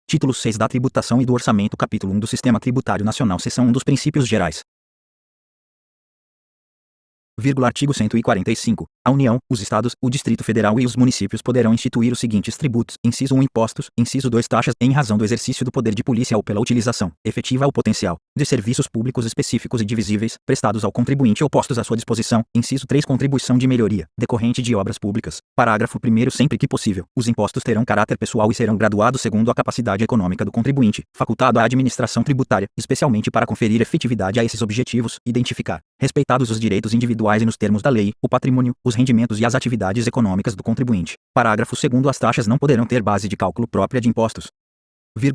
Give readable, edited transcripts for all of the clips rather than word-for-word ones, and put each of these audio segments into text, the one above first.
Título 6 da Tributação e do Orçamento, Capítulo 1 do Sistema Tributário Nacional, Seção 1 dos Princípios Gerais. Artigo 145. A União, os Estados, o Distrito Federal e os municípios poderão instituir os seguintes tributos: inciso 1, impostos; inciso 2, taxas, em razão do exercício do poder de polícia ou pela utilização, efetiva ou potencial, de serviços públicos específicos e divisíveis, prestados ao contribuinte ou postos à sua disposição; inciso 3, contribuição de melhoria, decorrente de obras públicas. Parágrafo 1º. Sempre que possível, os impostos terão caráter pessoal e serão graduados segundo a capacidade econômica do contribuinte, facultado à administração tributária, especialmente para conferir efetividade a esses objetivos, identificar, respeitados os direitos individuais e nos termos da lei, o patrimônio, os rendimentos e as atividades econômicas do contribuinte. Parágrafo 2º. As taxas não poderão ter base de cálculo própria de impostos.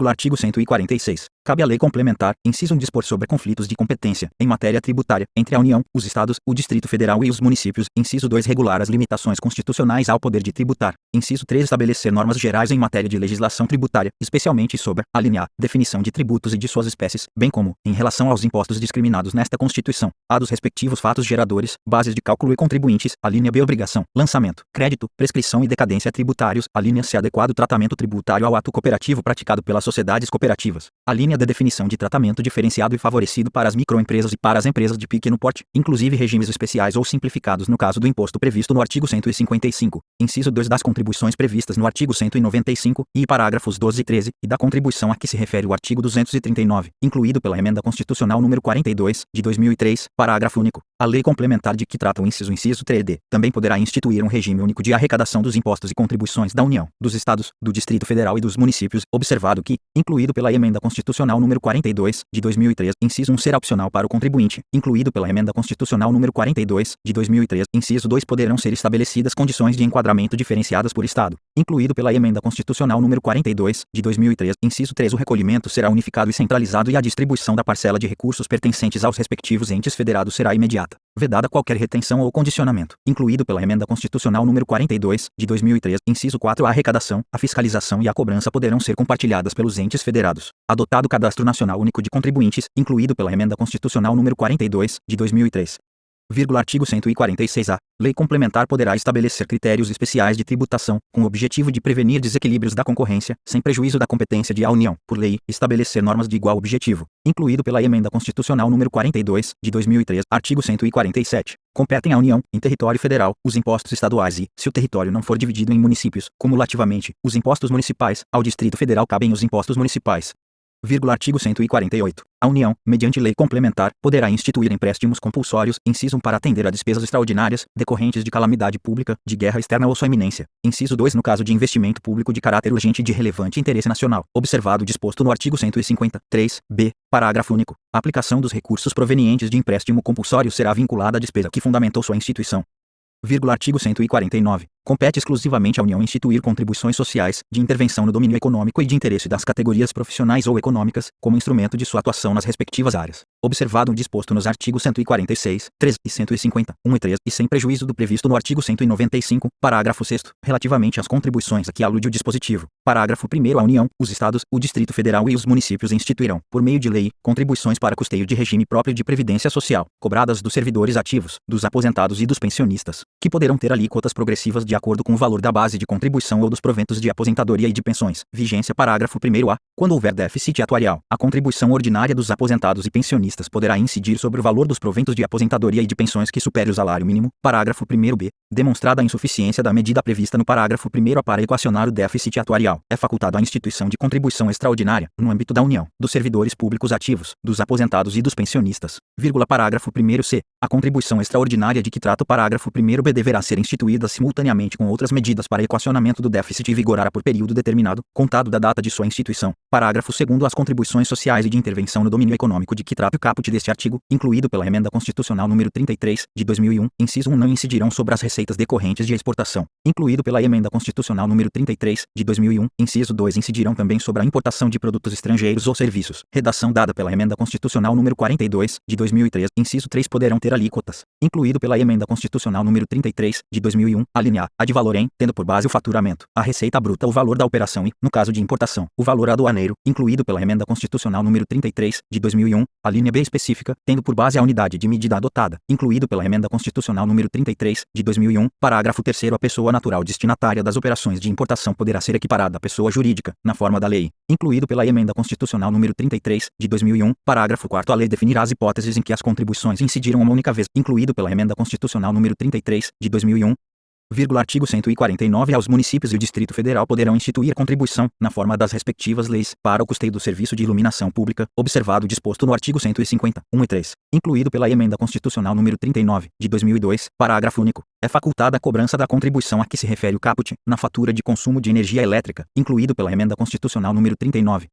Artigo 146. Cabe à lei complementar, inciso 1, dispor sobre conflitos de competência, em matéria tributária, entre a União, os Estados, o Distrito Federal e os municípios; inciso 2, regular as limitações constitucionais ao poder de tributar; inciso 3, estabelecer normas gerais em matéria de legislação tributária, especialmente sobre a linha A, definição de tributos e de suas espécies, bem como, em relação aos impostos discriminados nesta Constituição, a dos respectivos fatos geradores, bases de cálculo e contribuintes; a linha B, obrigação, lançamento, crédito, prescrição e decadência tributários; a linha C, adequado tratamento tributário ao ato cooperativo praticado pelas sociedades cooperativas; a linha da definição de tratamento diferenciado e favorecido para as microempresas e para as empresas de pequeno porte, inclusive regimes especiais ou simplificados no caso do imposto previsto no artigo 155, inciso 2, das contribuições previstas no artigo 195, e parágrafos 12 e 13, e da contribuição a que se refere o artigo 239, incluído pela Emenda Constitucional número 42, de 2003, parágrafo único. A lei complementar de que trata o inciso 3d, também poderá instituir um regime único de arrecadação dos impostos e contribuições da União, dos Estados, do Distrito Federal e dos municípios, observado que, incluído pela Emenda Constitucional número 42, de 2003, inciso 1, será opcional para o contribuinte; incluído pela Emenda Constitucional número 42, de 2003, inciso 2, poderão ser estabelecidas condições de enquadramento diferenciadas por Estado; incluído pela Emenda Constitucional número 42, de 2003, inciso 3, o recolhimento será unificado e centralizado e a distribuição da parcela de recursos pertencentes aos respectivos entes federados será imediata, vedada qualquer retenção ou condicionamento; incluído pela Emenda Constitucional número 42, de 2003, inciso 4, a arrecadação, a fiscalização e a cobrança poderão ser compartilhadas pelos entes federados; adotado o Cadastro Nacional Único de Contribuintes, incluído pela Emenda Constitucional número 42, de 2003. Artigo 146-A. Lei complementar poderá estabelecer critérios especiais de tributação, com o objetivo de prevenir desequilíbrios da concorrência, sem prejuízo da competência de a União, por lei, estabelecer normas de igual objetivo, incluído pela Emenda Constitucional número 42, de 2003. Artigo 147. Competem à União, em território federal, os impostos estaduais e, se o território não for dividido em municípios, cumulativamente, os impostos municipais; ao Distrito Federal cabem os impostos municipais. Artigo 148. A União, mediante lei complementar, poderá instituir empréstimos compulsórios, inciso 1, para atender a despesas extraordinárias, decorrentes de calamidade pública, de guerra externa ou sua iminência; inciso 2, no caso de investimento público de caráter urgente e de relevante interesse nacional, observado o disposto no artigo 153-b, parágrafo único. A aplicação dos recursos provenientes de empréstimo compulsório será vinculada à despesa que fundamentou sua instituição. Artigo 149. Compete exclusivamente à União instituir contribuições sociais, de intervenção no domínio econômico e de interesse das categorias profissionais ou econômicas, como instrumento de sua atuação nas respectivas áreas, observado o disposto nos artigos 146, 3 e 150, 1 e 3, e sem prejuízo do previsto no artigo 195, parágrafo 6º, relativamente às contribuições a que alude o dispositivo. Parágrafo 1º. A União, os Estados, o Distrito Federal e os municípios instituirão, por meio de lei, contribuições para custeio de regime próprio de previdência social, cobradas dos servidores ativos, dos aposentados e dos pensionistas, que poderão ter alíquotas progressivas de acordo com o valor da base de contribuição ou dos proventos de aposentadoria e de pensões. Vigência. Parágrafo 1º. A. Quando houver déficit atuarial, a contribuição ordinária dos aposentados e pensionistas poderá incidir sobre o valor dos proventos de aposentadoria e de pensões que supere o salário mínimo. Parágrafo 1º. B. Demonstrada a insuficiência da medida prevista no parágrafo 1º para equacionar o déficit atuarial, é facultado à instituição de contribuição extraordinária, no âmbito da União, dos servidores públicos ativos, dos aposentados e dos pensionistas. Parágrafo 1º. C. A contribuição extraordinária de que trata o parágrafo 1º B deverá ser instituída simultaneamente com outras medidas para equacionamento do déficit e vigorará por período determinado, contado da data de sua instituição. Parágrafo 2º. As contribuições sociais e de intervenção no domínio econômico de que trata o caput deste artigo, incluído pela Emenda Constitucional número 33, de 2001, inciso 1, não incidirão sobre as receitas decorrentes de exportação, incluído pela Emenda Constitucional número 33, de 2001, inciso 2, incidirão também sobre a importação de produtos estrangeiros ou serviços. Redação dada pela Emenda Constitucional número 42, de 2003, inciso 3, poderão ter alíquotas, incluído pela Emenda Constitucional número 33, de 2001, a linha A de valor em, tendo por base o faturamento, a receita bruta, o valor da operação e, no caso de importação, o valor aduaneiro, incluído pela Emenda Constitucional número 33, de 2001, a linha alcunha B específica, tendo por base a unidade de medida adotada, incluído pela Emenda Constitucional número 33, de 2001, parágrafo 3º, a pessoa natural destinatária das operações de importação poderá ser equiparada à pessoa jurídica, na forma da lei, incluído pela Emenda Constitucional número 33, de 2001, parágrafo 4º, a lei definirá as hipóteses em que as contribuições incidiram uma única vez, incluído pela Emenda Constitucional número 33, de 2001, artigo 149. Aos municípios e o Distrito Federal poderão instituir contribuição, na forma das respectivas leis, para o custeio do serviço de iluminação pública, observado o disposto no artigo 150, 1 e 3, incluído pela Emenda Constitucional número 39, de 2002, parágrafo único. É facultada a cobrança da contribuição a que se refere o caput, na fatura de consumo de energia elétrica, incluído pela Emenda Constitucional número 39, de